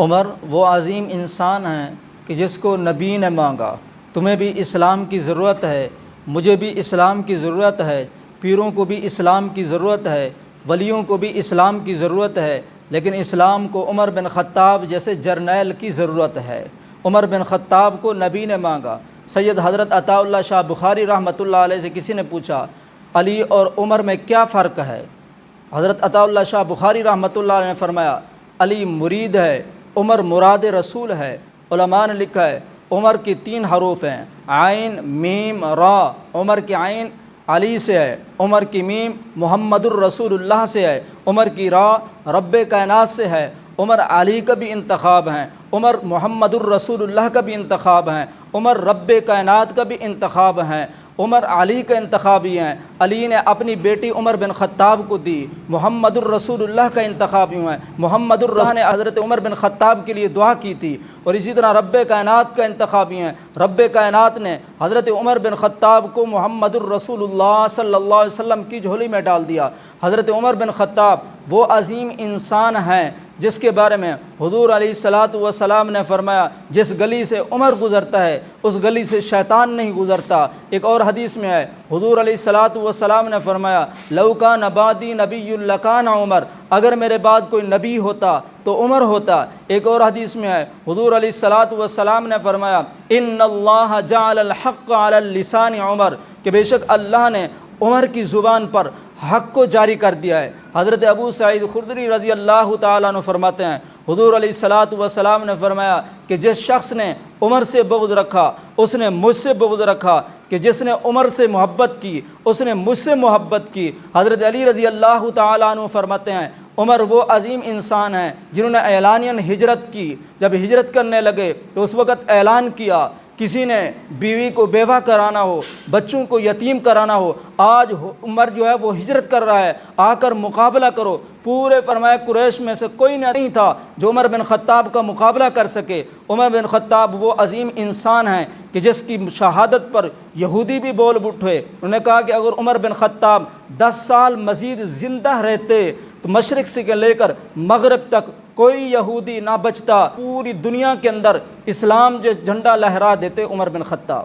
عمر وہ عظیم انسان ہیں کہ جس کو نبی نے مانگا۔ تمہیں بھی اسلام کی ضرورت ہے، مجھے بھی اسلام کی ضرورت ہے، پیروں کو بھی اسلام کی ضرورت ہے، ولیوں کو بھی اسلام کی ضرورت ہے، لیکن اسلام کو عمر بن خطاب جیسے جرنیل کی ضرورت ہے۔ عمر بن خطاب کو نبی نے مانگا۔ سید حضرت عطا اللہ شاہ بخاری رحمۃ اللہ علیہ سے کسی نے پوچھا علی اور عمر میں کیا فرق ہے؟ حضرت عطا اللہ شاہ بخاری رحمۃ اللہ علیہ نے فرمایا علی مرید ہے، عمر مراد رسول ہے۔ علماء نے لکھا ہے عمر کی 3 حروف ہیں، عین میم را۔ عمر کی عین علی سے ہے، عمر کی میم محمد الرسول اللہ سے ہے، عمر کی را رب کائنات سے ہے۔ عمر علی کا بھی انتخاب ہیں، عمر محمد الرسول اللہ کا بھی انتخاب ہیں، عمر رب کائنات کا بھی انتخاب ہیں، عمر علی کا انتخابی ہیں۔ علی نے اپنی بیٹی عمر بن خطاب کو دی، محمد الرسول اللہ کا انتخابی ہیں۔ محمد الرسول نے حضرت عمر بن خطاب کے لیے دعا کی تھی، اور اسی طرح رب کائنات کا انتخابی ہیں۔ رب کائنات نے حضرت عمر بن خطاب کو محمد الرسول اللہ صلی اللہ علیہ وسلم کی جھولی میں ڈال دیا۔ حضرت عمر بن خطاب وہ عظیم انسان ہیں جس کے بارے میں حضور علیہ الصلاۃ والسلام نے فرمایا جس گلی سے عمر گزرتا ہے اس گلی سے شیطان نہیں گزرتا۔ ایک اور حدیث میں ہے حضور علیہ الصلاۃ والسلام نے فرمایا لو کان بعدی نبی لکان عمر، اگر میرے بعد کوئی نبی ہوتا تو عمر ہوتا۔ ایک اور حدیث میں ہے حضور علیہ الصلاۃ والسلام نے فرمایا ان اللہ جعل الحق علی اللسان عمر، کہ بے شک اللہ نے عمر کی زبان پر حق کو جاری کر دیا ہے۔ حضرت ابو سعید خدری رضی اللہ تعالیٰ عنہ فرماتے ہیں حضور علیہ الصلاۃ والسلام نے فرمایا کہ جس شخص نے عمر سے بغض رکھا اس نے مجھ سے بغض رکھا، کہ جس نے عمر سے محبت کی اس نے مجھ سے محبت کی۔ حضرت علی رضی اللہ تعالیٰ عنہ فرماتے ہیں عمر وہ عظیم انسان ہیں جنہوں نے اعلانیاً ہجرت کی۔ جب ہجرت کرنے لگے تو اس وقت اعلان کیا کسی نے بیوی کو بیوہ کرانا ہو، بچوں کو یتیم کرانا ہو، آج عمر جو ہے وہ ہجرت کر رہا ہے، آ کر مقابلہ کرو۔ پورے فرمایا قریش میں سے کوئی نہیں تھا جو عمر بن خطاب کا مقابلہ کر سکے۔ عمر بن خطاب وہ عظیم انسان ہیں کہ جس کی شہادت پر یہودی بھی بول اٹھے۔ انہوں نے کہا کہ اگر عمر بن خطاب 10 سال مزید زندہ رہتے تو مشرق سے لے کر مغرب تک کوئی یہودی نہ بچتا، پوری دنیا کے اندر اسلام جو جھنڈا لہرا دیتے عمر بن خطاب۔